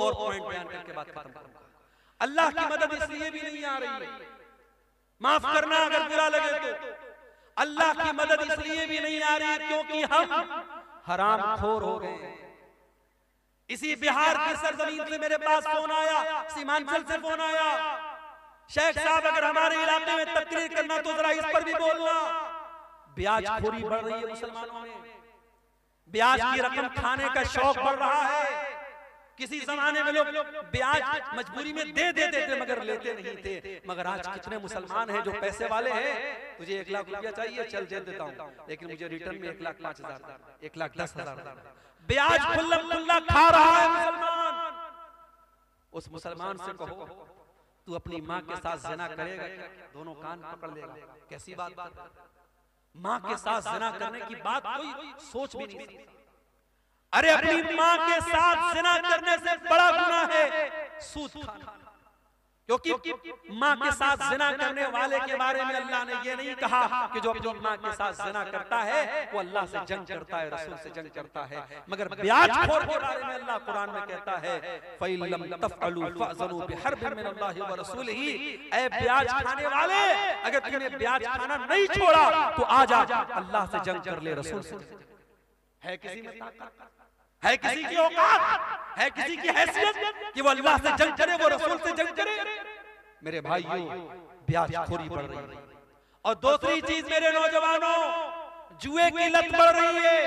और पॉइंट बयान करके बात खत्म करूंगा। अल्लाह की मदद इसलिए भी नहीं आ रही है, माफ करना अगर बुरा लगे तो, अल्लाह की मदद इसलिए भी नहीं आ रही क्योंकि हम हराम खोर हो गए। इसी बिहार की सरजमीन से मेरे पास फोन आया, सीमांचल से फोन आया, शेख साहब अगर हमारे इलाके में तकरीर करना तो जरा इस पर भी बोलना। ब्याज खोरी बढ़ रही है मुसलमानों में, ब्याज की रकम खाने का शौक बढ़ रहा है। किसी जमाने में लोग ब्याज मजबूरी में दे देते थे मगर लेते नहीं थे, मगर आज कितने मुसलमान हैं जो पैसे वाले हैं, तुझे 1 लाख रुपया चाहिए, चल दे देता हूं, लेकिन मुझे रिटर्न में 1,05,000, 1,10,000 ब्याज खुल्ला खा रहा है मुसलमान। उस मुसलमान से कहो तू अपनी माँ के साथ ज़िना करेगा, दोनों कान पकड़ लेगा। कैसी बात, माँ के साथ ज़िना करने की बात कोई सोच भी नहीं सकता। अरे अपनी माँ के साथ ज़िना करने से बड़ा गुनाह है सूद खाना, क्योंकि माँ के साथ ज़िना करने वाले के बारे में अल्लाह ने ये नहीं कहा कि जो अपनी माँ के साथ ज़िना करता है वो अल्लाह से जंग करता है, रसूल से जंग करता है। मगर ब्याजखोर के बारे में अल्लाह कुरान में कहता है फ़इल्लम तफ़अलू फ़अज़नु बिहर्बिन मिनल्लाहि व रसूलिही, ऐ ब्याज खाने वाले अगर तूने ब्याज खाना नहीं छोड़ा तो आजा अल्लाह से जंग कर ले, रसूल से। है किसी में ताकत, है किसी की औकात, है किसी की हैसियत कि वो अल्लाह से जंग करे, वो रसूल से जंग करे? मेरे भाइयों, ब्याजखोरी बढ़ रही है। और दूसरी चीज मेरे नौजवानों, जुए की लत बढ़ रही है।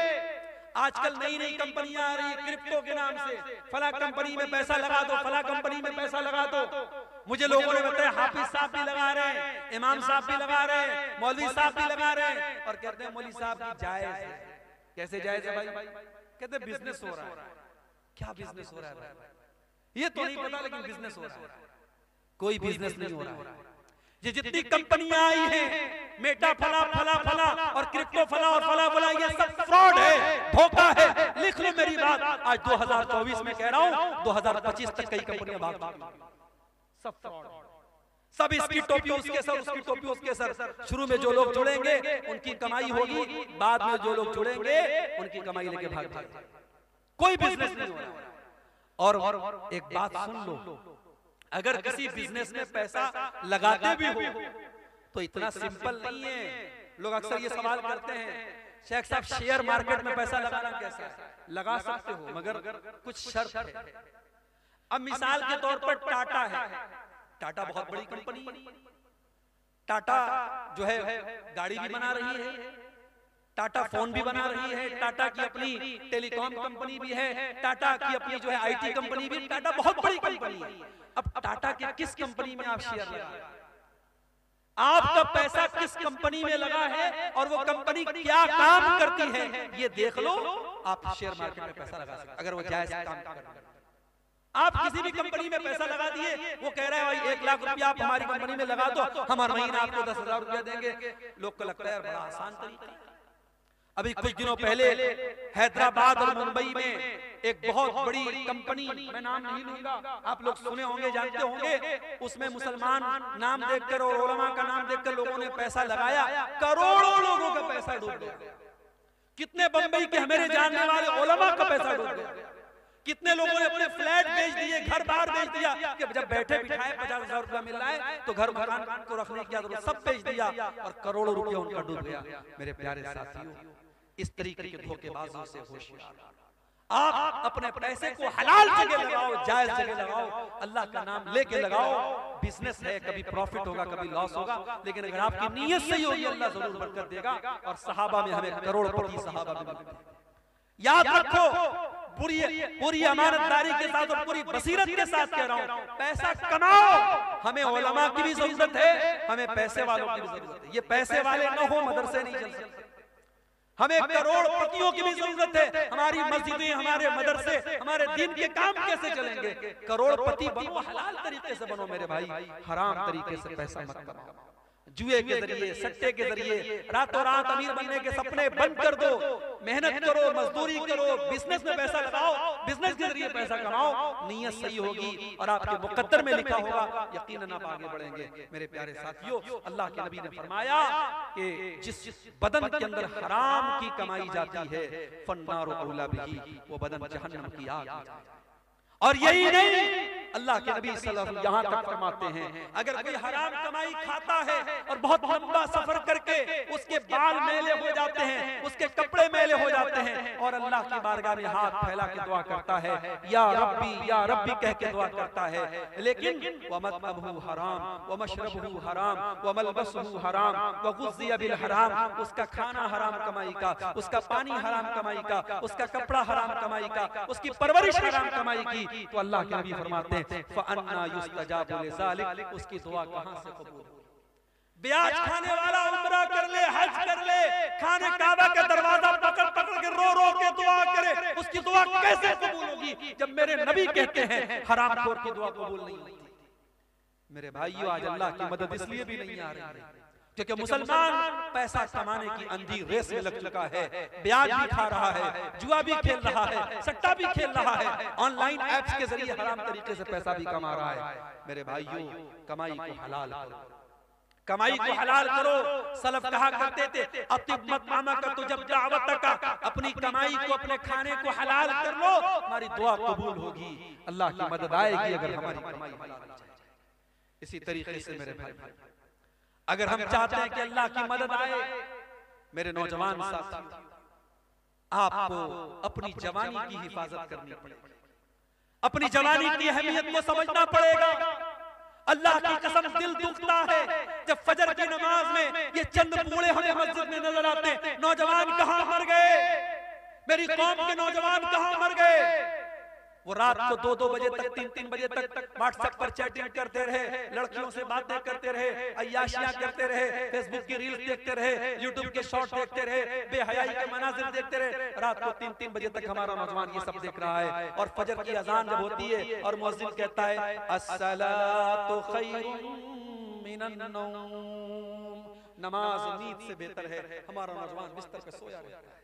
आजकल नई नई कंपनियां आ रही है क्रिप्टो के नाम से, फला कंपनी में पैसा लगा दो, फला कंपनी में पैसा लगा दो। मुझे लोगों ने बताया हाफिज साहब भी लगा रहे हैं, इमाम साहब भी लगा रहे हैं, मौलवी साहब भी लगा रहे हैं, और कहते हैं मौलवी साहब की जायज है। कैसे जायज है भाई? कहते बिजनेस हो रहा है। क्या बिजनेस हो रहा है भाई? ये तो नहीं पता, लेकिन बिजनेस हो रहा है। कोई बिजनेस नहीं हो रहा है। ये जितनी कंपनियां आई हैं, मेटा फला फला फला और क्रिप्टो फला और फला फला, ये सब फ्रॉड है, धोखा है। लिख लो मेरी बात, आज 2024 में कह रहा हूं, 2025 तक कई कंपनियां भाग चुकी, सब फ्रॉड, सब इसकी टोपी उसके सर, उसकी टोपी उसके सर। शुरू में जो लोग जुड़ेंगे उनकी कमाई होगी, बाद में जो लोग जुड़ेंगे उनकी कमाई लेके भाग जाएंगे। कोई बिजनेस नहीं हो रहा। और एक बात सुन लो, अगर किसी बिजनेस में पैसा लगाते भी हो तो इतना सिंपल नहीं है। लोग अक्सर ये सवाल करते हैं, शेख साहब शेयर मार्केट में पैसा लगाना कैसा है? लगा सकते हो मगर कुछ शर्त है। अब मिसाल के तौर पर टाटा है, टाटा बहुत बड़ी कंपनी है, टाटा जो है गाड़ी भी बना रही है, टाटा फोन भी बना रही है, टाटा की अपनी टेलीकॉम कंपनी भी है, टाटा की अपनी जो है आईटी कंपनी भी, टाटा बहुत बड़ी कंपनी है। अब टाटा के किस कंपनी में आप शेयर लगा, आपका पैसा किस कंपनी में लगा है और वो कंपनी क्या काम करती है, ये देख लो, आप शेयर मार्केट में पैसा लगा सकते अगर वो जायज काम कर रहा है। आप किसी भी कंपनी में पैसा लगा दिए, वो कह रहा है भाई 1 लाख रुपया आप हमारी कंपनी में लगा दो, हम हर महीना आपको 10,000 रुपया देंगे। लोग को लगता है बड़ा आसान तरीका। अभी कुछ दिनों पहले हैदराबाद और मुंबई में एक बहुत बड़ी कंपनी, मैं नाम नहीं लूंगा, आप लोग सुने होंगे, जानते होंगे, उसमें मुसलमान नाम देखकर और उलमा का नाम देखकर लोगों ने पैसा लगाया, करोड़ों लोगों का पैसा डूब गया। कितने बंबई के हमारे जानने वाले उलमा का पैसा डूब गया। कितने लोगों ने अपने फ्लैट बेच दिए, घर बार बेच दिया कि जब बैठे बिठाए 50,000 रुपया मिल रहा है तो घर मकान को रखने की जरूरत, सब बेच दिया और करोड़ों रुपया उनका डूब गया। मेरे प्यारे साथियों, इस तरीके के धोखेबाजों से होशियार। आप अपने पैसे को हलाल जगह लगाओ, जायज जगह लगाओ, अल्लाह का नाम लेके लगाओ। बिजनेस है, कभी प्रॉफिट होगा कभी लॉस होगा, लेकिन अगर आपकी नीयत सही होगी अल्लाह जरूर बरकत देगा। और सहाबा में हमें करोड़पति सहाबा भी मिलते हैं। याद रखो, पूरी अमानतदारी के साथ और पूरी बसीरत के साथ कह रहा हूं, पैसा कमाओ। हमें उलमा की भी जरूरत है, हमें पैसे वालों की भी जरूरत है। ये पैसे वाले न हो मदरसे नहीं चल सकते। हमें करोड़पतियों की भी जरूरत है। हमारी मस्जिदें, हमारे मदरसे, हमारे दिन के काम कैसे चलेंगे? करोड़पति बनो, हलाल तरीके से बनो मेरे भाई, हराम तरीके से पैसा मत कमाओ। जुए के जरिए, सट्टे के जरिए रातों रात अमीर बनने के सपने बंद कर दो। मेहनत करो, मजदूरी करो, बिजनेस में पैसा लगाओ, बिजनेस के जरिए पैसा कमाओ। नीयत सही होगी और आपके मुकद्दर में लिखा होगा, यकीनन आप आगे बढ़ेंगे। मेरे प्यारे साथियों, अल्लाह के नबी ने फरमाया कि जिस बदन के अंदर हराम की कमाई जाती है, फन्नारु औला बिही, वो बदन जहन्नम की आग। और यही नहीं, अल्लाह के नबी सल्लल्लाहु अलैहि वसल्लम यहाँ तक फरमाते हैं, अगर कोई हराम कमाई खाता है और बहुत लंबा सफर करके उसके बाल मैले हो जाते हैं, उसके कपड़े मैले हो जाते हैं, और अल्लाह की बारगाह में हाथ फैला के दुआ करता है, या रब्बी कह के दुआ करता है, लेकिन वमतअबहु हराम वमशरबहु हराम वमलबसहु हराम वगुज़िया बिल हराम, उसका खाना हराम कमाई का, उसका पानी हराम कमाई का, उसका कपड़ा हराम कमाई का, उसकी परवरिश हराम कमाई की, तो अल्लाह के नबी फरमाते हैं फ़अन्ना युस्तजाबु लिज़ालिक, उसकी दुआ कहां से कबूल होगी? ब्याज खाने वाला उम्रा कर ले, हज कर ले, खाने काबा का दरवाजा पकड़ पकड़ के रो रो के दुआ करे, उसकी दुआ कैसे कबूल होगी जब मेरे नबी कहते हैं हरामखोर की दुआ कबूल नहीं होती? मेरे भाइयों, आज अल्लाह की मदद इसलिए भी नहीं आ रही है क्योंकि मुसलमान पैसा कमाने की अंधी रेस में लग चुका है, ब्याज भी खा रहा है, जुआ भी खेल रहा है, सट्टा भी खेल रहा है, ऑनलाइन ऐप्स के जरिए हराम तरीके से पैसा भी कमा रहा है। मेरे भाइयों, कमाई को हलाल करो, कमाई को हलाल करो। सलफ कहा करते थे अतिब मत मामा का तो जब दावत का, अपनी कमाई को, अपने खाने को हलाल कर लो, हमारी दुआ कबूल होगी, अल्लाह की मदद आएगी अगर हमारी कमाई हलाल हो जाए। इसी तरीके से मेरे भाई, अगर हम चाहते हैं कि अल्लाह की मदद आए, मेरे नौजवान साथियों, आपको अपनी जवानी की हिफाजत करनी पड़ेगी, अपनी जवानी की अहमियत को समझना पड़ेगा। अल्लाह की कसम दिल दुखता है जब फजर की नमाज में ये चंद बूढ़े हमें मस्जिद में नजर आते हैं। नौजवान कहां मर गए, मेरी कौम के नौजवान कहां मर गए? वो रात को 2-2 बजे तक, 3-3 बजे तक व्हाट्सएप पर चैटिंग करते रहे, लड़कियों से बातें करते रहे, अय्याशियां करते रहे, फेसबुक की रील्स देखते रहे, यूट्यूब के शॉर्ट देखते रहे, बेहयाई के मनाजिर देखते रहे। रात को 3-3 बजे तक हमारा नौजवान ये सब देख रहा है। और फजर की अजान जब होती है और मुअज्जिन कहता है अस्सलातु खैरुम मिनन नौम, नमाज नींद से बेहतर है, हमारा नौजवान बिस्तर पे सोया रहता है।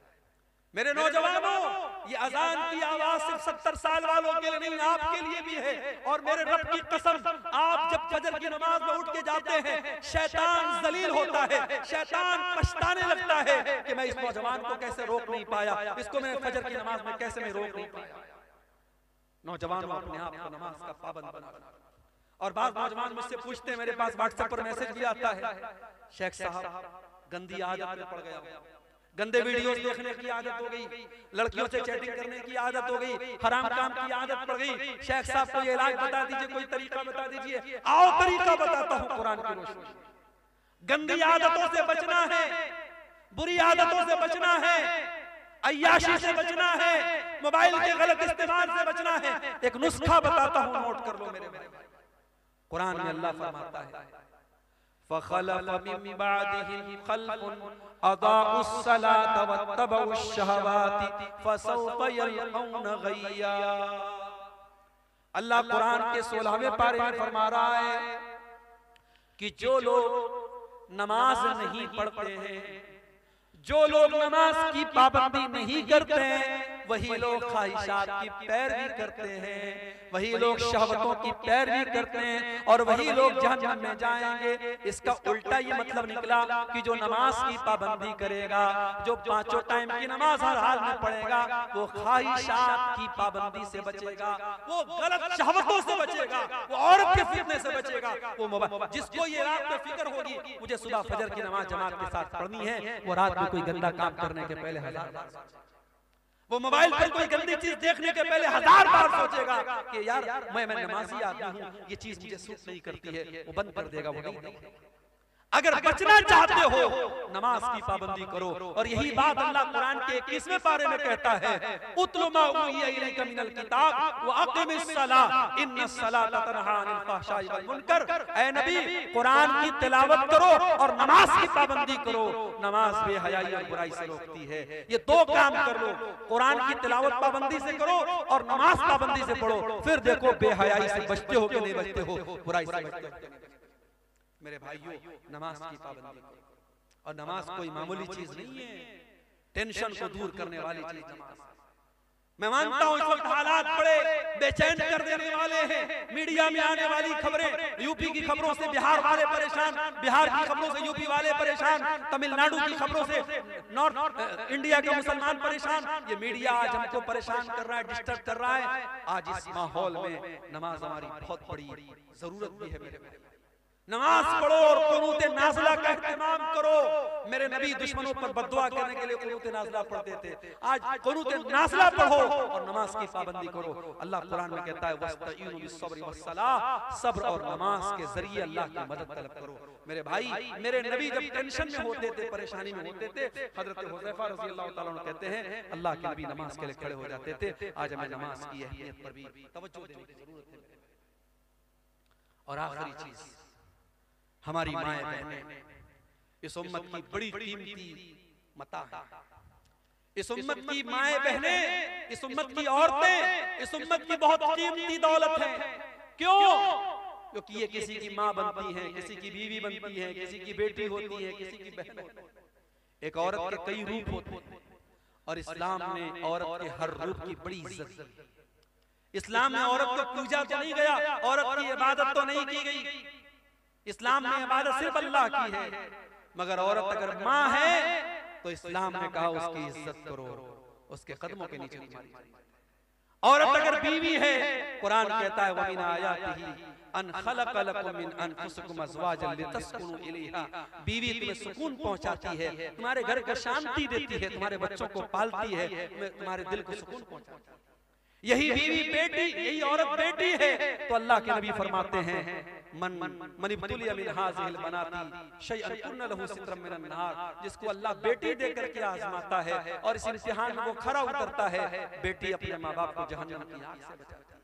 मेरे नौजवानों, ये अजान की आवाज सिर्फ 70 साल वालों के लिए नहीं, आपके लिए भी है। और मेरे रब की कसम, आप जब फजर की नमाज में उठ के जाते हैं, शैतान जलील होता है, शैतान पछताने लगता है कि मैं इस नौजवान को कैसे रोक नहीं पाया, इसको मैं फजर की नमाज में कैसे मैं रोक नहीं पाया। नौजवानों, अपने आप को नमाज का पाबंद बना। और बाद नौजवान मुझसे पूछते हैं, मेरे पास व्हाट्सएप पर मैसेज भी आता है, शेख साहब गंदी आदत में पड़ गया, गंदे वीडियोस देखने की आदत हो गई, लड़कियों से चैटिंग करने की आदत हो गई, हराम काम की आदत पड़ गई। शेख साहब को ये इलाज बता दीजिए, कोई तरीका बता दीजिए। आओ तरीका बताता हूँ कुरान की रोशनी। गंदी आदतों से बचना है, बुरी आदतों से बचना है, अय्याशी से बचना है, मोबाइल के गलत इस्तेमाल से बचना है। एक नुस्खा बताता हूँ, नोट कर लो मेरे भाई। कुरान में अल्लाह फरमाता है फखलफ मिन बादिहिम खल्फुन अदाउस सलात वत्तबउश शहवाति फसौफ यलकौन गय्या। अल्लाह कुरान के 16वें पारे में फरमा रहा है कि जो लोग नमाज नहीं पढ़ते हैं, जो लोग नमाज की पाबंदी नहीं करते हैं, वही लोग ख्वाहिशात की पैरवी करते हैं, वही लोग शहवतों की पैरवी करते हैं, और वही लोग जहन्नम में जाएंगे। इसका उल्टा ये मतलब निकला कि जो नमाज की पाबंदी करेगा, जो 5 टाइम की नमाज हर हाल में पढ़ेगा, वो ख्वाहिशात की पाबंदी से बचेगा, वो गलत शहवतों से बचेगा, वो औरत के फितने से बचेगा। वो जिसको ये रात में फिक्र होगी मुझे सुबह फजर की नमाज जमात के साथ पढ़नी है, वो रात में कोई गंदा काम करने के पहले 1000 बार, वो मोबाइल पर कोई गंदी चीज देखने के पहले 1000 बार सोचेगा कि यार मैं नमाजी आदमी हूं, ये चीज मुझे सूट नहीं करती है, वो बंद कर देगा, वो नहीं। अगर बचना चाहते हो नमाज की पाबंदी करो। और यही बात अल्लाह कुरान के 21वें पारे में कहता है उतलु मा उहिया इलैका मिनल किताब व अक़िमिस सलाह इन्नस सलाता तन्हा अनिल फ़हशाई वल मुनकर। ऐ नबी, कुरान की तिलावत करो और नमाज की पाबंदी करो। नमाज बेहयाई और बुराई से रोकती है। ये 2 काम कर लो, कुरान की तिलावत पाबंदी से करो और नमाज पाबंदी से पढ़ो, फिर देखो बेहयाई से बचते हो कि नहीं बचते हो, बुराई से बचते हो। मेरे भाइयों, नमाज की पाबंदी करो। और नमाज कोई मामूली चीज नहीं है, टेंशन को दूर करने वाली चीज नमाज। मैं मानता हूं इस वक्त हालात बड़े बेचैन कर देने वाले हैं। मीडिया में आने वाली खबरें, यूपी की खबरों से बिहार वाले परेशान, बिहार की खबरों से यूपी वाले परेशान, तमिलनाडु की खबरों से नॉर्थ इंडिया के मुसलमान परेशान। ये मीडिया आज हमको परेशान कर रहा है, डिस्टर्ब कर रहा है। आज इस माहौल में नमाज हमारी बहुत बड़ी जरूरत भी है। मेरे नमाज पढ़ो और कुनूत नाज़िला का इत्मीनान करो। मेरे नबी दुश्मनों पर बद्दुआ करने के लिए कुनूत नाज़िला पढ़ते थे। आज कुनूत नाज़िला पढ़ो और नमाज की पाबंदी करो। अल्लाह कुरान में कहता है वस्तईनु बिस्सब्रि वस्सलाह, सब्र और नमाज के जरिए अल्लाह की मदद तलब करो। मेरे भाई, मेरे नबी जब टेंशन में होते थे, परेशानी में होते थे, हजरत हुज़ैफा रज़ियल्लाहु ताला अन्हु कहते हैं अल्लाह के नबी नमाज के लिए खड़े हो जाते थे। आज हमें नमाज की अहमियत पर भी तवज्जो देने की जरूरत है। और आखिरी चीज, हमारी माएं बहनें इस उम्मत की बड़ी कीमती मता है। इस उम्मत की माएं बहनें, इस उम्मत की औरतें इस उम्मत की बहुत कीमती दौलत है। क्यों? क्योंकि ये किसी की माँ बनती हैं, किसी की बीवी बनती हैं, किसी की बेटी होती है, किसी की बहन होती है। एक औरत के कई रूप होते हैं और इस्लाम ने औरत के हर रूप की बड़ी इज्जत दी। इस्लाम में औरत को पूजा तो नहीं गया, औरत की इबादत तो नहीं की गई। इस्लाम में इबादत सिर्फ अल्लाह की है, मगर औरत अगर माँ है तो इस्लाम ने कहा उसकी इज्जत करो, उसके कदमों के नीचे तुम्हारी। औरत अगर बीवी है, कुरान कहता है वमिन आयातिही अन खलक लकुम मिन अनफुसिकुम अज़वाजन लितस्कुनु इलैहा। बीवी तुम्हें सुकून पहुंचाती है, तुम्हारे घर को शांति देती है, तुम्हारे बच्चों को पालती है, तुम्हारे दिल को सुकून पहुंचाती है। यही बीवी बेटी, यही औरत बेटी है। तो अल्लाह के नबी फरमाते हैं मन इब्तुलिया मिन हाज़िहिल बनाती शैअन कुन्न लहू सित्रम मिनन नार। जिसको अल्लाह बेटी देकर के आजमाता है और इस इम्तिहान में वो खरा उतरता है, बेटी अपने माँ बाप को जहन्नम की आग से बचाती है।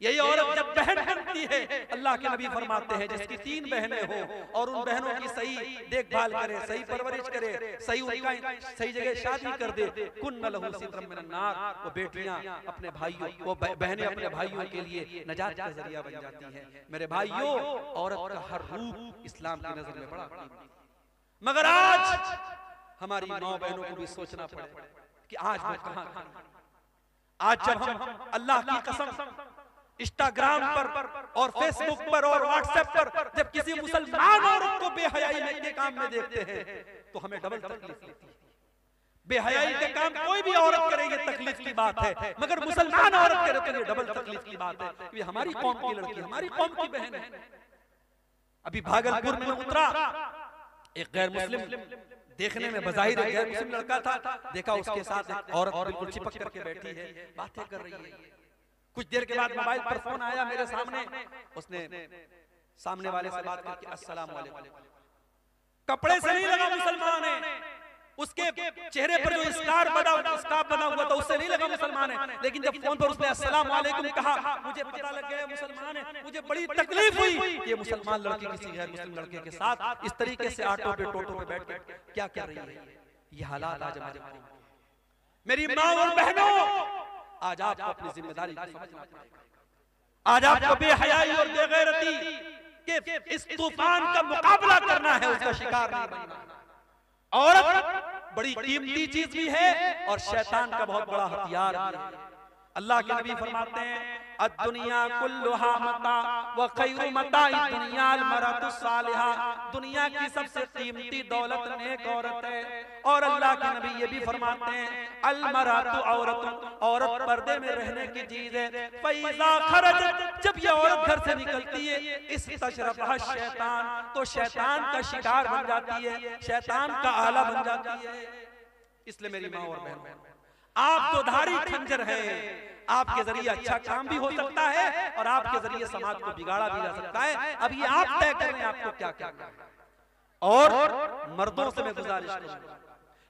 यही औरत जब बहन बनती है, अल्लाह के नबी फरमाते हैं जिसकी 3 बहनें हो और उन बहनों की सही देखभाल करे, सही परवरिश करे, सही उनका सही जगह शादी कर दे, कुन्न लहू सित्रम मिनन नार। वो बेटियां अपने भाइयों, वो बहनें अपने भाइयों के लिए नजात का जरिया बन जाती हैं। मेरे भाइयों, औरत का हर रूप इस्लाम की नजर में बड़ा कीमती। मगर आज हमारी माँ बहनों को भी सोचना पड़े कि आज वो कहां खड़ी। आज जब हम अल्लाह की कसम इंस्टाग्राम पर और फेसबुक पर और व्हाट्सएप पर जब किसी मुसलमान औरत को बेहयाई के काम में देखते हैं तो हमें डबल तकलीफ होती है। बेहयाई के काम कोई भी औरत करे ये तकलीफ की बात है, मगर मुसलमान औरत करे तो ये डबल तकलीफ की बात है कि हमारी कौम की लड़की, हमारी कौम की बहन है। अभी भागलपुर में उतरा एक गैर मुस्लिम, देखने में बज़ाहिर एक गैर मुस्लिम लड़का था, देखा उसके साथ एक औरत बिल्कुल चिपक करके बैठी है, बातें कर रही है। कुछ देर के बाद मोबाइल पर फोन आया मेरे सामने, उसने सामने वाले से बात करके अस्सलाम वालेकुम। कपड़े से नहीं लगा मुसलमान है, उसके चेहरे पर जो स्कार्फ बना हुआ था उससे नहीं लगा मुसलमान है, लेकिन जब फोन पर उसने अस्सलाम वालेकुम कहा, मुझे पता लग गया मुसलमान है। मुझे बड़ी तकलीफ हुई कि ये मुसलमान लड़की किसी गैर मुस्लिम लड़के के साथ इस तरीके से ऑटो पे टोटो पे बैठ कर क्या कर रही है। ये हालात आज हमारे मेरी माँ और बहनों, आज आपको अपनी जिम्मेदारी को समझना पड़ेगा। आज आपको बेहयाई और बेगैरती के इस तूफान का मुकाबला करना है, उसका शिकार नहीं बनना। औरत बड़ी कीमती चीज भी है और शैतान का बहुत बड़ा हथियार भी है। अल्लाह के नबी फरमाते हैं अद्दुनिया कुल्लुहा मता व खैरु मताई दुनिया अल मरअतु सालिहा। दुनिया की सबसे कीमती दौलत नेक औरत है। और अल्लाह के नबी ये भी फरमाते हैं अल मरअतु औरत, औरत पर्दे में रहने की चीज है। फैज़ा खरजत, जब ये औरत घर से निकलती है, इस तशरफहा शैतान, तो शैतान का शिकार बन जाती है, शैतान का आला बन जाती है। इसलिए मेरी माँ और बहन, आप तो धारी खंजर है, आपके जरिए अच्छा काम भी हो सकता है और आपके जरिए समाज को बिगाड़ा भी जा सकता है। अब ये आप तय करें आपको क्या करना है। और मर्दों से मैं गुजारिश करूंगा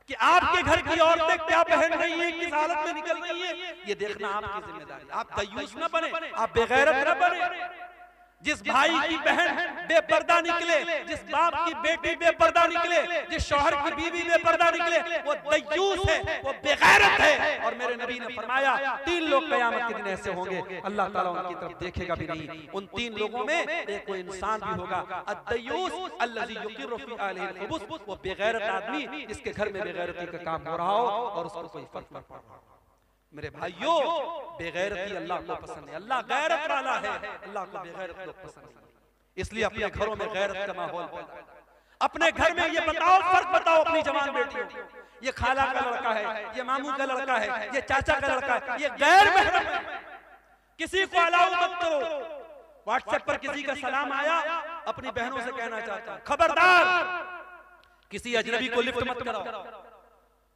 कि आपके घर की औरतें क्या पहन रही हैं, किस हालत में निकल रही हैं, ये देखना आपकी जिम्मेदारी। आप दयूस न बने, आप बेगैरत न बने। जिस भाई की बहन बेपर्दा निकले, जिस बाप की बेटी बेपर्दा निकले, जिस शौहर की बीवी बेपर्दा निकले, वो दयूस है, वो बेगैरत है। और मेरे नबी ने फरमाया 3 लोग क़यामत के दिन ऐसे होंगे, अल्लाह ताला उनकी तरफ देखेगा भी नहीं। उन 3 लोगों में एक कोई इंसान भी होगा, अद्दयूस अल्लज़ी युक़िर्रु फ़ी अहलिहिल ख़ुबूस, वो बेगैरत आदमी जिसके घर में बेगैरती का काम हो रहा हो और उसको कोई फर्क न पड़ रहा हो। मेरे भाइयों, बेगैरती अल्लाह को पसंद है। अल्लाह गैरत वाला है, अल्लाह को बेगैरत लोग पसंद नहीं। इसलिए अपने घरों में गैरत का माहौल पैदा करो। अपने घर में ये बताओ, फर्क बताओ अपनी जवान बेटियों को, ये खाला का लड़का है, ये मामू का लड़का है, ये चाचा का लड़का है, ये गैर महरम है। किसी को अलाउ मत करो। व्हाट्सएप पर किसी का सलाम आया, अपनी बहनों से कहना चाहता हूं, खबरदार किसी अजनबी को लिफ्ट मत कराओ।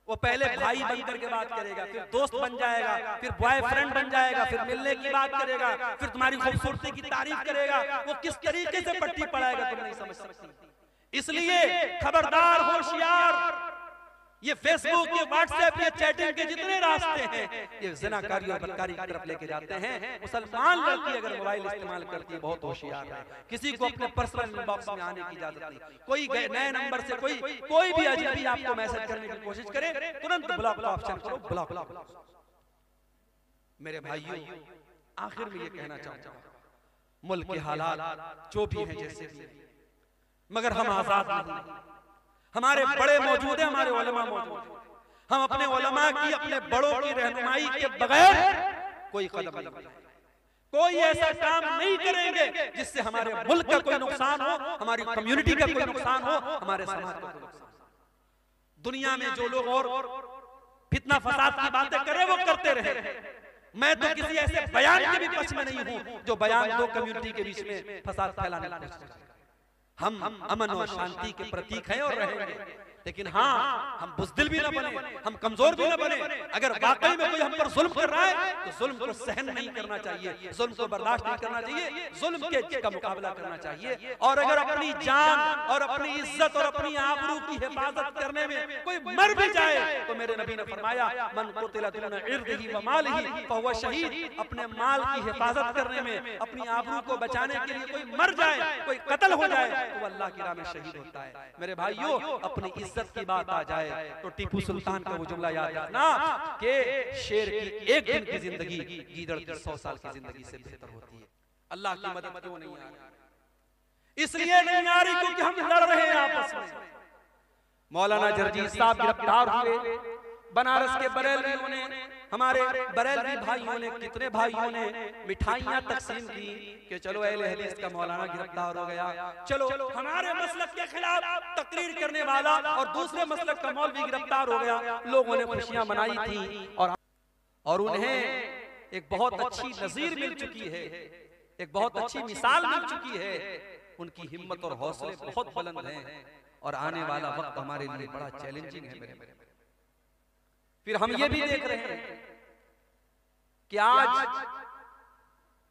वो पहले भाई बन करके बात करेगा, फिर दोस्त बन जाएगा, फिर बॉयफ्रेंड बन जाएगा, फिर मिलने की बात करेगा, फिर तुम्हारी खूबसूरती की तारीफ करेगा। वो किस तरीके से पट्टी पड़ाएगा तुम नहीं समझ सकती। इसलिए खबरदार, होशियार। ये फेसबुक, ये व्हाट्सएप, ये चैटिंग के जितने रास्ते हैं, ये ज़िनाकारी और बदकारी की तरफ लेके जाते हैं। मुसलमान लड़की अगर मोबाइल इस्तेमाल करती है, बहुत होशियार है। किसी को अपने पर्सनल इनबॉक्स में आने की इजाजत नहीं। कोई नए नंबर से कोई भी अजनबी आपको मैसेज करने की कोशिश करे, तुरंत ब्लॉक का ऑप्शन करो, ब्लॉक। मेरे भाइयों, आखिर में ये कहना चाहता हूं, मुल्क के हालात जो भी हैं जैसे भी, मगर हम आजाद नहीं। हमारे बड़े मौजूद हैं, हमारे उलमा मौजूद हैं। हम अपने उलमा की, अपने बड़ों की रहनुमाई के बगैर कोई कदम नहीं बढ़ाएंगे। कोई ऐसा काम नहीं करेंगे जिससे हमारे मुल्क का कोई नुकसान हो, हमारी कम्युनिटी का कोई नुकसान हो, हमारे समाज का कोई नुकसान हो। दुनिया में जो लोग और फितना फसाद की बातें करें वो करते रहे। मैं तो किसी ऐसे बयान के भी पक्ष में नहीं हूं जो बयान दो कम्युनिटी के बीच में फसाद फैलाने की कोशिश करे। हम अमन और शांति के प्रतीक हैं और रहेंगे, लेकिन हाँ, हम बुज़दिल भी न बने, हम कमजोर भी न बने। अगर वाकई में कोई हम पर जुल्म कर रहा है तो जुल्म को सहन नहीं करना चाहिए, जुल्म को बर्दाश्त नहीं करना चाहिए, जुल्म के का मुकाबला करना चाहिए। और अगर अपनी जान और अपनी इज्जत और अपनी आबरू की हिफाजत करने में कोई मर भी जाए तो मेरे नबी ने फरमाया, मन कुतिला दुना इर्दिही व मालिही फहुव शहीद। अपने माल की हिफाजत करने में, अपनी आबरू को बचाने के लिए कोई मर जाए, कोई कत्ल हो जाए तो अल्लाह की राह में शहीद होता है। मेरे भाइयों, अपनी इज्जत की बात आ जाए तो टीपू सुल्तान का वो जुमला याद रखना कि शेर की एक दिन की जिंदगी गीदड़ की 100 साल की जिंदगी से बेहतर होती है। अल्लाह की मदद क्यों नहीं आ रही? इसलिए नहीं आ रही क्योंकि हम लड़ रहे हैं आपस में। मौलाना जरजीर साहब गिरफ्तार हुए, बनारस के बरेलवियों ने, हमारे बरेलवी भाइयों ने, कितने भाइयों ने मिठाइयां तकसीम की कि चलो अहले हदीस का मौलाना गिरफ्तार हो गया, चलो हमारे मसलक के खिलाफ तकरीर करने वाला और दूसरे मसलक का मौलवी गिरफ्तार हो गया। लोगों ने खुशियां मनाई थी और उन्हें एक बहुत अच्छी नजीर मिल चुकी है, एक बहुत अच्छी मिसाल मिल चुकी है। उनकी हिम्मत और हौसले बहुत बुलंद हैं और आने वाला वक्त हमारे लिए बड़ा चैलेंजिंग है। मेरे फिर हम ये भी देख रहे हैं कि आज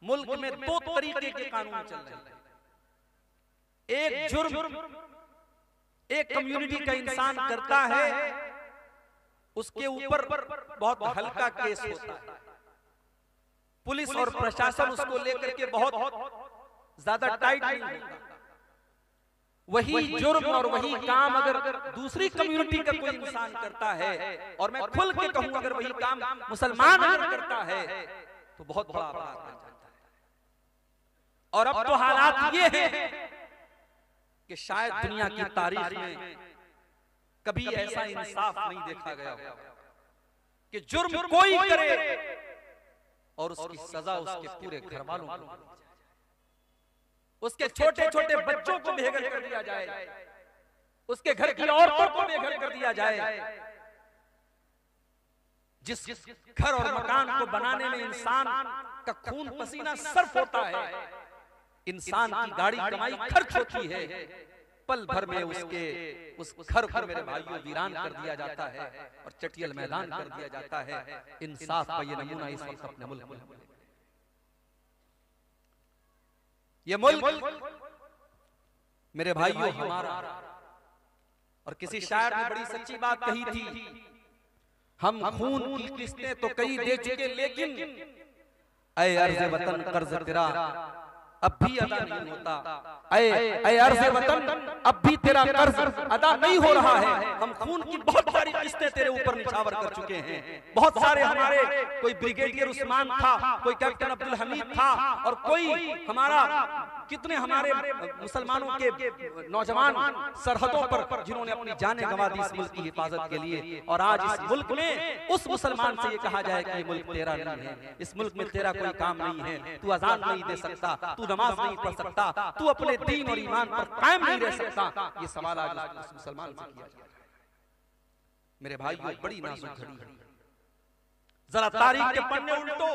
मुल्क में दो तरीके के कानून चल रहे हैं। एक जुर्म एक कम्युनिटी का इंसान करता है, उसके ऊपर बहुत हल्का केस होता है, पुलिस और प्रशासन उसको लेकर के बहुत ज्यादा टाइट नहीं होता। वही जुर्म और वही काम अगर दूसरी कम्युनिटी का कोई इंसान करता है, और मैं खुल के कहूं अगर वही काम मुसलमान अगर करता है तो बहुत बड़ा अपराध बन जाता है। और अब तो हालात ये हैं कि शायद दुनिया की तारीख में कभी ऐसा इंसाफ नहीं देखा गया कि जुर्म कोई करे और उसकी सजा उसके पूरे घर वालों को, उसके छोटे छोटे बच्चों को बेघर कर दिया जाए, उसके घर की औरतों को बेघर कर दिया जाए। जिस घर और मकान को बनाने में इंसान का खून पसीना सर्फ होता है, इंसान की गाड़ी कमाई खर्च होती है, पल भर में उस घर को मेरे भाइयों वीरान कर दिया जाता है और चटियल मैदान कर दिया जाता है। इंसाफ का ये नमूना इस वक्त अपने मुल्क में, ये मुल्क मेरे भाइयों हमारा। और किसी शायर ने बड़ी सच्ची बात कही थी, हम खून की किस्तें तो कई दे चुके, लेकिन ऐ अर्ज़ वतन कर्ज तेरा अब भी अदा नहीं होता। ऐ अर्ज़ वतन, अब भी तेरा कर्ज अदा नहीं हो रहा है। हम खून की बहुत सारी किस्तें तेरे ऊपर निछावर कर चुके हैं। बहुत सारे हमारे, कोई ब्रिगेडियर उस्मान था, कोई कैप्टन अब्दुल हमीद था, और कोई हमारा, कितने हमारे मुसलमानों के नौजवान सरहदों पर जिन्होंने अपनी जानें गंवा दी इस मुल्क की हिफाजत के लिए। और आज इस मुल्क में उस मुसलमान से ये कहा जाए कि ये मुल्क तेरा नहीं है, इस मुल्क में तेरा कोई काम नहीं है, तू अजान नहीं दे सकता, तू नमाज नहीं पढ़ सकता, तू अपने दीन और ईमान पर कायम नहीं रह सकता। ये सवाल आज उस मुसलमान से किया जाता है। मेरे भाइयों, बड़ी नाजुक घड़ी है। जरा तारीख के पन्ने उल्टो,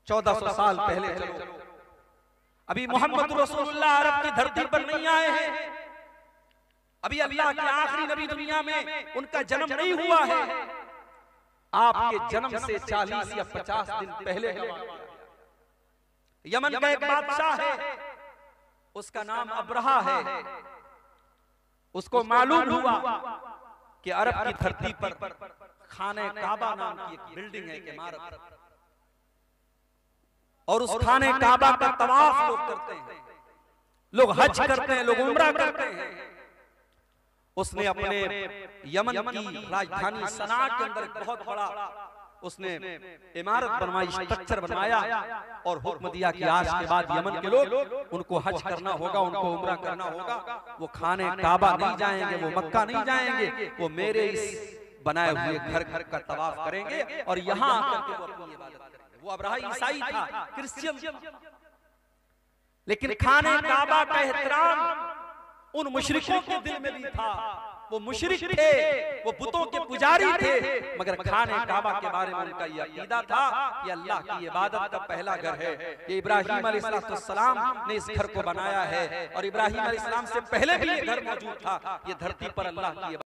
1400 साल पहले चलो। अभी मोहम्मद रसूलुल्लाह अरब की धरती पर नहीं आए हैं। अभी अल्लाह के आखिरी नबी दुनिया में उनका जन्म नहीं हुआ है। आपके जन्म से 40 या 50 दिन पहले यमन का एक बादशाह है, उसका नाम अब्रहा है। उसको मालूम हुआ कि अरब की धरती पर खाने काबा नाम की एक बिल्डिंग है, एक इमारत, और उस खाने काबा का तवाफ लोग करते हैं, लोग हज करते हैं, लोग उम्रा करते हैं। उसने अपने यमन की राजधानी सना के अंदर एक बहुत बड़ा उसने इमारत बनवाई, स्ट्रक्चर बनवाया, और हुक्म दिया कि आज के बाद यमन के लोग, उनको हज करना होगा, उनको उम्रा करना होगा, वो खाने काबा नहीं जाएंगे, वो मक्का नहीं जाएंगे, वो मेरे इस बनाए हुए घर घर का तवाफ करेंगे और यहाँ आकर के वो अपनी इबादत करेंगे। वो अब्राहा ईसाई था, क्रिश्चियन, लेकिन खाने काबा का एहतराम उन मुशरिकों के दिल में भी था। वो मुशरिक थे, वो बुतों के पुजारी थे, मगर खाने काबा के बारे में उनका यह अकीदा था कि अल्लाह की इबादत का पहला घर है। ये इब्राहीम अलैहिस्सलाम ने इस घर को बनाया है, और इब्राहीम अलैहिस्सलाम से पहले भी ये घर मौजूद था। ये धरती पर अल्लाह की